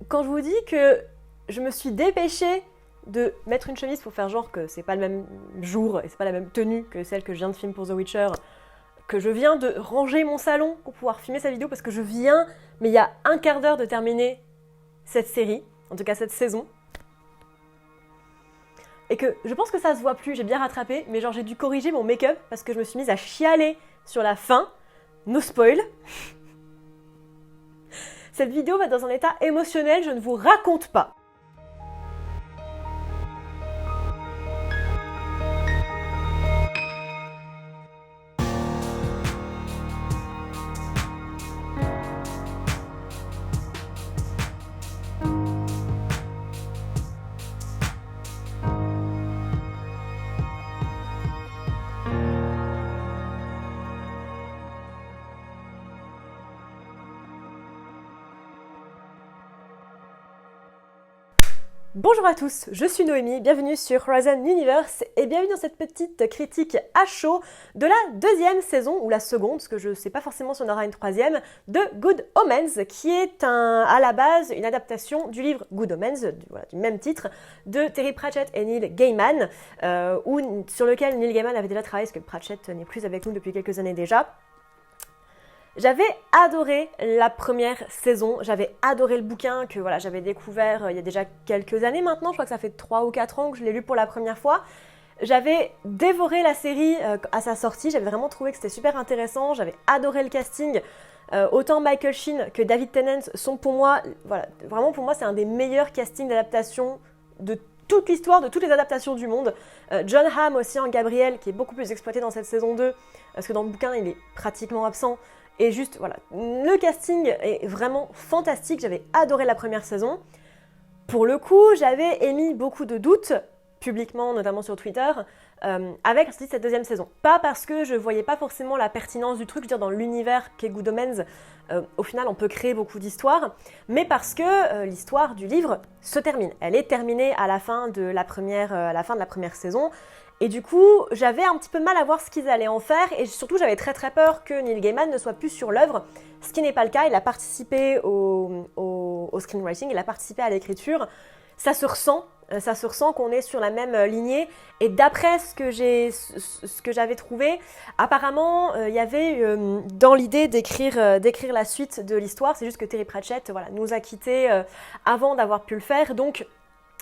quand je vous dis que je me suis dépêchée de mettre une chemise pour faire genre que c'est pas le même jour et c'est pas la même tenue que celle que je viens de filmer pour The Witcher, que je viens de ranger mon salon pour pouvoir filmer cette vidéo parce que je viens, mais il y a un quart d'heure de terminer cette série, en tout cas cette saison. Et que je pense que ça se voit plus, j'ai bien rattrapé, mais genre j'ai dû corriger mon make-up parce que je me suis mise à chialer sur la fin. No spoil. Cette vidéo va dans un état émotionnel, je ne vous raconte pas. Bonjour à tous, je suis Noémie, bienvenue sur Horizon Universe et bienvenue dans cette petite critique à chaud de la deuxième saison, ou la seconde, parce que je ne sais pas forcément si on aura une troisième, de Good Omens, qui est à la base une adaptation du livre Good Omens, du même titre, de Terry Pratchett et Neil Gaiman, sur lequel Neil Gaiman avait déjà travaillé, parce que Pratchett n'est plus avec nous depuis quelques années déjà. J'avais adoré la première saison, j'avais adoré le bouquin que voilà, j'avais découvert il y a déjà quelques années maintenant, je crois que ça fait 3 ou 4 ans que je l'ai lu pour la première fois. J'avais dévoré la série à sa sortie, j'avais vraiment trouvé que c'était super intéressant, j'avais adoré le casting. Autant Michael Sheen que David Tennant sont pour moi, voilà, vraiment pour moi c'est un des meilleurs castings d'adaptation de toute l'histoire, de toutes les adaptations du monde. John Hamm aussi en Gabriel, qui est beaucoup plus exploité dans cette saison 2, parce que dans le bouquin il est pratiquement absent. Et juste, voilà, le casting est vraiment fantastique, j'avais adoré la première saison. Pour le coup, j'avais émis beaucoup de doutes, publiquement, notamment sur Twitter, avec la sortie de cette deuxième saison. Pas parce que je voyais pas forcément la pertinence du truc, je veux dire, dans l'univers qu'est Good Omens, au final, on peut créer beaucoup d'histoires, mais parce que l'histoire du livre se termine. Elle est terminée à la fin de la première saison, et du coup, j'avais un petit peu de mal à voir ce qu'ils allaient en faire, et surtout, j'avais très très peur que Neil Gaiman ne soit plus sur l'œuvre, ce qui n'est pas le cas. Il a participé au screenwriting, il a participé à l'écriture. Ça se ressent qu'on est sur la même lignée. Et d'après ce que j'avais trouvé, apparemment, il y avait dans l'idée d'écrire la suite de l'histoire. C'est juste que Terry Pratchett, voilà, nous a quittés avant d'avoir pu le faire. Donc,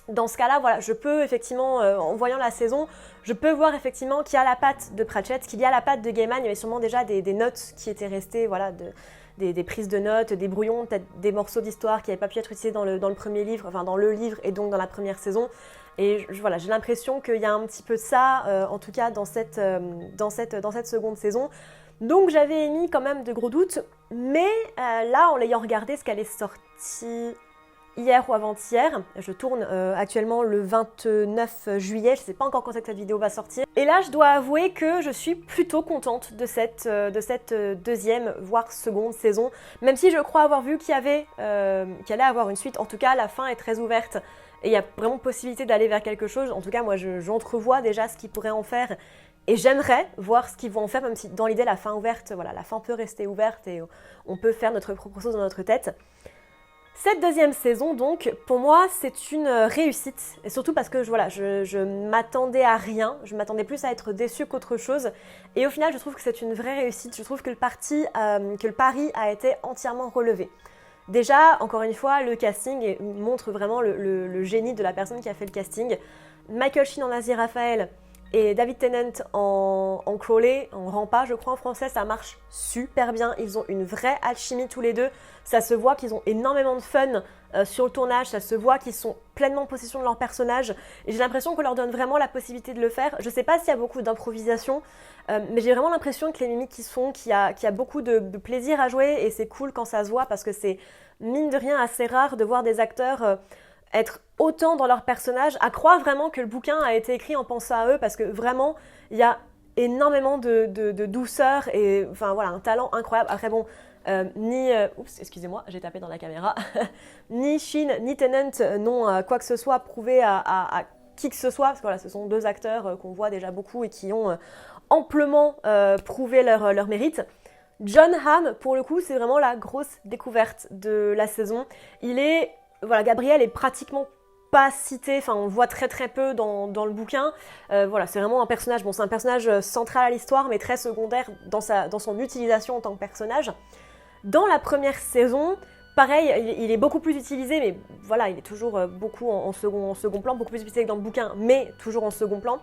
dans ce cas-là, voilà, je peux effectivement, en voyant la saison, je peux voir effectivement qu'il y a la patte de Pratchett, qu'il y a la patte de Gaiman. Il y avait sûrement déjà des notes qui étaient restées, voilà, des prises de notes, des brouillons, peut-être des morceaux d'histoire qui n'avaient pas pu être utilisés dans le premier livre, enfin dans le livre et donc dans la première saison. Et voilà, j'ai l'impression qu'il y a un petit peu de ça, en tout cas dans cette seconde saison. Donc j'avais émis quand même de gros doutes, mais là, en l'ayant regardé, ce qu'elle est sortie hier ou avant-hier, je tourne actuellement le 29 juillet, je ne sais pas encore quand cette vidéo va sortir. Et là, je dois avouer que je suis plutôt contente de cette deuxième, voire seconde saison, même si je crois avoir vu qu'il allait avoir une suite. En tout cas, la fin est très ouverte et il y a vraiment possibilité d'aller vers quelque chose. En tout cas, moi, j'entrevois déjà ce qu'ils pourraient en faire. Et j'aimerais voir ce qu'ils vont en faire, même si dans l'idée, la fin ouverte, voilà, la fin peut rester ouverte et on peut faire notre propre chose dans notre tête. Cette deuxième saison, donc, pour moi, c'est une réussite. Et surtout parce que je m'attendais à rien. Je m'attendais plus à être déçue qu'autre chose. Et au final, je trouve que c'est une vraie réussite. Je trouve que le pari a été entièrement relevé. Déjà, encore une fois, le casting montre vraiment le génie de la personne qui a fait le casting. Michael Sheen en Aziraphale et David Tennant en Crowley, en Rampa, je crois en français, ça marche super bien. Ils ont une vraie alchimie tous les deux. Ça se voit qu'ils ont énormément de fun sur le tournage. Ça se voit qu'ils sont pleinement en possession de leur personnage. Et j'ai l'impression qu'on leur donne vraiment la possibilité de le faire. Je sais pas s'il y a beaucoup d'improvisation, mais j'ai vraiment l'impression que les mimiques qu'ils font, qu'il y a beaucoup de plaisir à jouer. Et c'est cool quand ça se voit parce que c'est, mine de rien, assez rare de voir des acteurs être autant dans leur personnage, à croire vraiment que le bouquin a été écrit en pensant à eux, parce que vraiment, il y a énormément de douceur et enfin voilà, un talent incroyable. Après bon, excusez-moi, j'ai tapé dans la caméra, ni Sheen ni Tennant n'ont quoi que ce soit prouvé à qui que ce soit, parce que voilà, ce sont deux acteurs qu'on voit déjà beaucoup et qui ont amplement prouvé leur mérite. John Hamm, pour le coup, c'est vraiment la grosse découverte de la saison. Il est voilà, Gabrielle est pratiquement pas cité, enfin on voit très très peu dans le bouquin. Voilà, c'est vraiment un personnage, bon c'est un personnage central à l'histoire mais très secondaire dans son utilisation en tant que personnage. Dans la première saison, pareil, il est beaucoup plus utilisé, mais voilà, il est toujours beaucoup en second plan, beaucoup plus utilisé que dans le bouquin, mais toujours en second plan.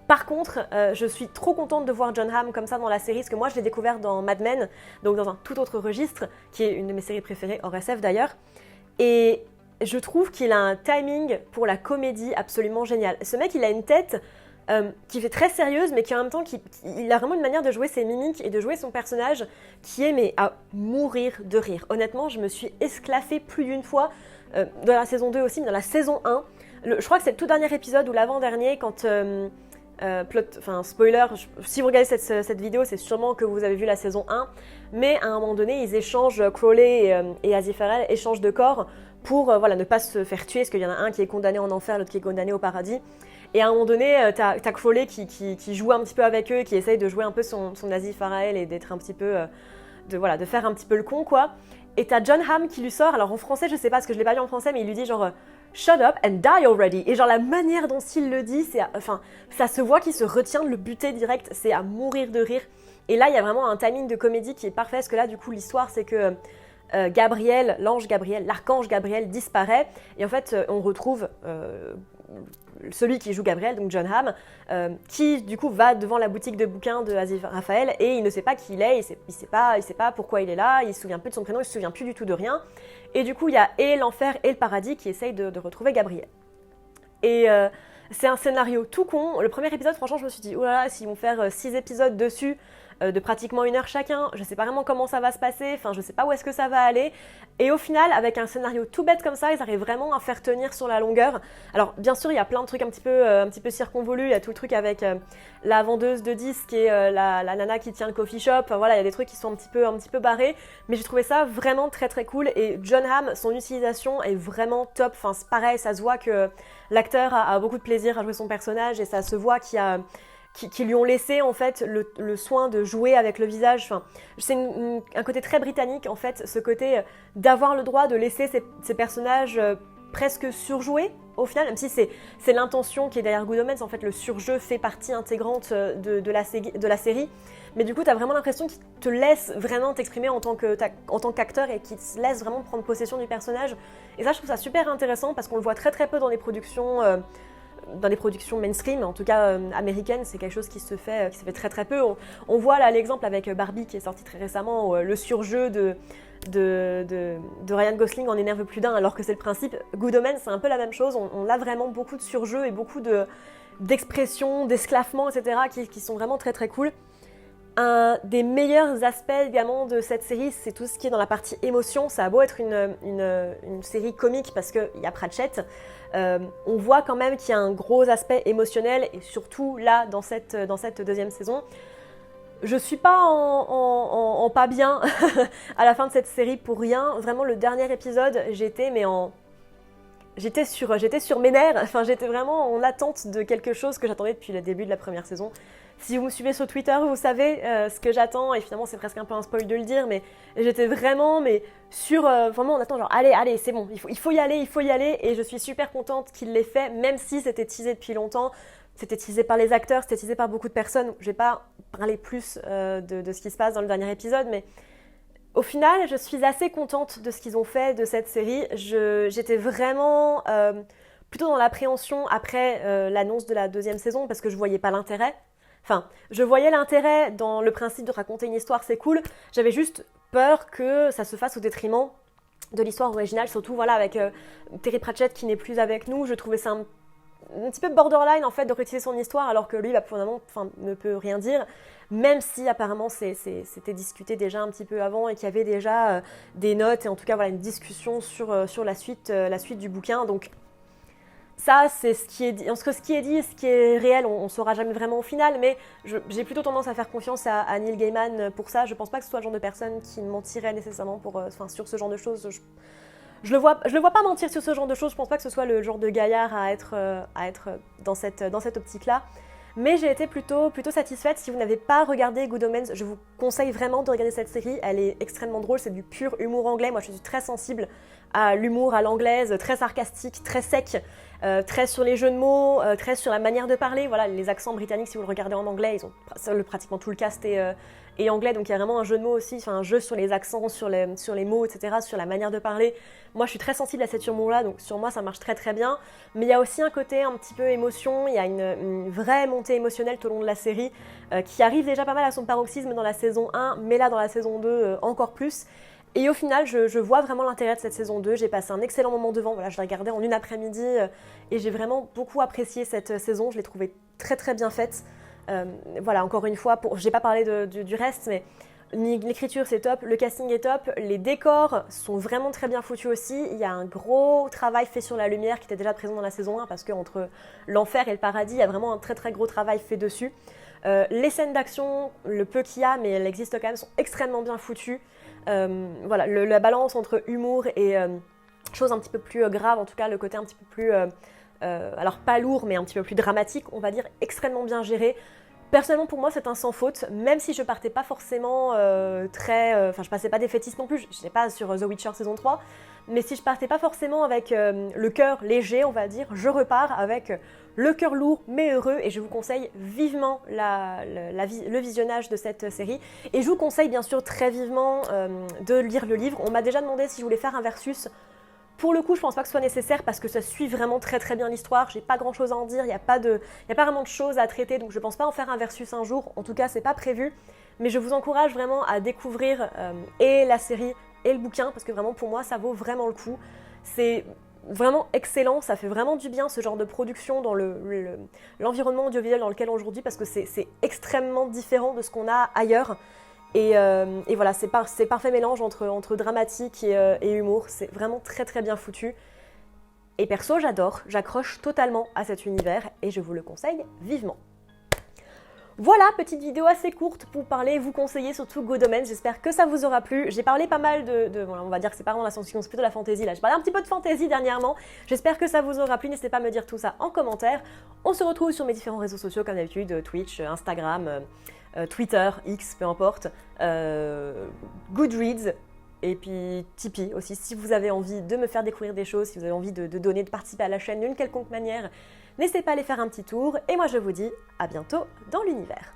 Par contre, je suis trop contente de voir Jon Hamm comme ça dans la série, parce que moi je l'ai découvert dans Mad Men, donc dans un tout autre registre, qui est une de mes séries préférées, hors SF d'ailleurs. Et je trouve qu'il a un timing pour la comédie absolument génial. Ce mec, il a une tête qui fait très sérieuse, mais qui en même temps, il a vraiment une manière de jouer ses mimiques et de jouer son personnage qui est mais à mourir de rire. Honnêtement, je me suis esclaffée plus d'une fois, dans la saison 2 aussi, mais dans la saison 1. Je crois que c'est le tout dernier épisode ou l'avant-dernier, quand... spoiler, si vous regardez cette vidéo, c'est sûrement que vous avez vu la saison 1, mais à un moment donné, ils échangent, Crowley et Aziraphale échangent de corps pour ne pas se faire tuer, parce qu'il y en a un qui est condamné en enfer, l'autre qui est condamné au paradis. Et à un moment donné, t'as Crowley qui joue un petit peu avec eux, qui essaye de jouer un peu son Aziraphale et d'être un petit peu, de faire un petit peu le con, quoi. Et t'as Jon Hamm qui lui sort, alors en français, je sais pas, parce que je l'ai pas vu en français, mais il lui dit genre... Shut up and die already. Et genre la manière dont il le dit, ça se voit qu'il se retient de le buter direct, c'est à mourir de rire. Et là, il y a vraiment un timing de comédie qui est parfait, parce que là, du coup, l'histoire, c'est que l'archange Gabriel disparaît, et en fait, on retrouve celui qui joue Gabriel, donc Jon Hamm, qui du coup va devant la boutique de bouquins de Aziraphale, et il ne sait pas qui il est, il sait pas pourquoi il est là, il se souvient plus de son prénom, il se souvient plus du tout de rien. Et du coup, il y a et l'enfer et le paradis qui essayent de retrouver Gabriel. Et c'est un scénario tout con. Le premier épisode, franchement, je me suis dit, oh là là, s'ils vont faire 6 épisodes dessus, de pratiquement 1 heure chacun, je sais pas vraiment comment ça va se passer, enfin, je sais pas où est-ce que ça va aller. Et au final, avec un scénario tout bête comme ça, ils arrivent vraiment à faire tenir sur la longueur. Alors, bien sûr, il y a plein de trucs un petit peu circonvolus. Il y a tout le truc avec la vendeuse de disques et la nana qui tient le coffee shop. Enfin, voilà, il y a des trucs qui sont un petit peu barrés. Mais j'ai trouvé ça vraiment très très cool. Et Jon Hamm, son utilisation est vraiment top. Enfin, c'est pareil, ça se voit que l'acteur a beaucoup de plaisir à jouer son personnage et ça se voit qui lui ont laissé en fait le soin de jouer avec le visage. Enfin, c'est un côté très britannique en fait, ce côté d'avoir le droit de laisser ces personnages presque surjoués au final, même si c'est l'intention qui est derrière Good Omens, en fait le surjeu fait partie intégrante de la série. Mais du coup, tu as vraiment l'impression qu'il te laisse vraiment t'exprimer en tant qu'acteur et qu'il te laisse vraiment prendre possession du personnage. Et ça, je trouve ça super intéressant parce qu'on le voit très très peu dans les productions mainstream, en tout cas américaines, c'est quelque chose qui se fait très très peu. On voit là l'exemple avec Barbie qui est sorti très récemment, où le surjeu de Ryan Gosling en énerve plus d'un, alors que c'est le principe. Good Omens, c'est un peu la même chose, on a vraiment beaucoup de surjeux et beaucoup d'expressions, d'esclaffements, etc. qui sont vraiment très très cool. Un des meilleurs aspects également de cette série, c'est tout ce qui est dans la partie émotion. Ça a beau être une série comique parce qu'il y a Pratchett, on voit quand même qu'il y a un gros aspect émotionnel, et surtout là, dans cette deuxième saison. Je suis pas en pas bien à la fin de cette série pour rien. Vraiment, le dernier épisode, j'étais sur mes nerfs. Enfin, j'étais vraiment en attente de quelque chose que j'attendais depuis le début de la première saison. Si vous me suivez sur Twitter, vous savez ce que j'attends, et finalement c'est presque un peu un spoil de le dire, mais j'étais vraiment vraiment en attendant, genre allez, c'est bon, il faut y aller, et je suis super contente qu'il l'ait fait, même si c'était teasé depuis longtemps, c'était teasé par les acteurs, c'était teasé par beaucoup de personnes. Je vais pas parler plus de ce qui se passe dans le dernier épisode, mais au final, je suis assez contente de ce qu'ils ont fait de cette série. J'étais vraiment plutôt dans l'appréhension après l'annonce de la deuxième saison, parce que je voyais pas l'intérêt. Enfin, je voyais l'intérêt dans le principe de raconter une histoire, c'est cool. J'avais juste peur que ça se fasse au détriment de l'histoire originale, surtout avec Terry Pratchett qui n'est plus avec nous. Je trouvais ça un petit peu borderline en fait de réutiliser son histoire, alors que lui, finalement, ne peut rien dire, même si apparemment c'était discuté déjà un petit peu avant et qu'il y avait déjà des notes et en tout cas une discussion sur la suite du bouquin. Donc ça, c'est ce qui est dit. Entre ce qui est dit et ce qui est réel, on ne saura jamais vraiment au final, mais j'ai plutôt tendance à faire confiance à Neil Gaiman pour ça. Je pense pas que ce soit le genre de personne qui mentirait nécessairement sur ce genre de choses. Je le vois pas mentir sur ce genre de choses. Je pense pas que ce soit le genre de gaillard à être dans cette optique-là. Mais j'ai été plutôt satisfaite. Si vous n'avez pas regardé Good Omens, je vous conseille vraiment de regarder cette série. Elle est extrêmement drôle, c'est du pur humour anglais. Moi je suis très sensible à l'humour à l'anglaise, très sarcastique, très sec, très sur les jeux de mots, très sur la manière de parler. Voilà, les accents britanniques, si vous le regardez en anglais, pratiquement tout le cast est anglais, donc il y a vraiment un jeu de mots aussi, un jeu sur les accents, sur les mots, etc., sur la manière de parler. Moi, je suis très sensible à cet humour-là, donc sur moi, ça marche très très bien. Mais il y a aussi un côté un petit peu émotion, il y a une vraie montée émotionnelle tout au long de la série, qui arrive déjà pas mal à son paroxysme dans la saison 1, mais là, dans la saison 2, encore plus. Et au final, je vois vraiment l'intérêt de cette saison 2. J'ai passé un excellent moment devant. Voilà, je l'ai regardée en une après-midi et j'ai vraiment beaucoup apprécié cette saison. Je l'ai trouvée très très bien faite. Voilà, encore une fois, j'ai pas parlé du reste, mais l'écriture c'est top, le casting est top, les décors sont vraiment très bien foutus aussi. Il y a un gros travail fait sur la lumière qui était déjà présent dans la saison 1 parce qu'entre l'enfer et le paradis, il y a vraiment un très très gros travail fait dessus. Les scènes d'action, le peu qu'il y a, mais elles existent quand même, sont extrêmement bien foutues. Voilà, la balance entre humour et choses un petit peu plus graves, en tout cas le côté un petit peu plus, alors pas lourd, mais un petit peu plus dramatique, on va dire, extrêmement bien géré. Personnellement, pour moi, c'est un sans faute, même si je partais pas forcément je passais pas défaitiste non plus, je n'étais pas sur The Witcher saison 3, mais si je partais pas forcément avec le cœur léger, on va dire, je repars avec le cœur lourd mais heureux, et je vous conseille vivement le visionnage de cette série. Et je vous conseille bien sûr très vivement de lire le livre. On m'a déjà demandé si je voulais faire un versus. Pour le coup, je pense pas que ce soit nécessaire parce que ça suit vraiment très très bien l'histoire. J'ai pas grand chose à en dire, il n'y a pas vraiment de choses à traiter, donc je pense pas en faire un versus un jour. En tout cas, c'est pas prévu. Mais je vous encourage vraiment à découvrir et la série et le bouquin parce que vraiment pour moi, ça vaut vraiment le coup. C'est vraiment excellent, ça fait vraiment du bien ce genre de production dans l'environnement audiovisuel dans lequel on est aujourd'hui parce que c'est extrêmement différent de ce qu'on a ailleurs. Et voilà, c'est parfait mélange entre dramatique et humour. C'est vraiment très très bien foutu. Et perso, j'accroche totalement à cet univers et je vous le conseille vivement. Voilà, petite vidéo assez courte pour vous conseiller surtout Good Omens. J'espère que ça vous aura plu. J'ai parlé pas mal voilà, on va dire que c'est pas vraiment la science-fiction, c'est plutôt la fantasy là. J'ai parlé un petit peu de fantasy dernièrement. J'espère que ça vous aura plu. N'hésitez pas à me dire tout ça en commentaire. On se retrouve sur mes différents réseaux sociaux comme d'habitude, Twitch, Instagram, Twitter, X, peu importe, Goodreads. Et puis Tipeee aussi, si vous avez envie de me faire découvrir des choses, si vous avez envie de donner, de participer à la chaîne d'une quelconque manière, n'hésitez pas à aller faire un petit tour. Et moi je vous dis à bientôt dans l'univers.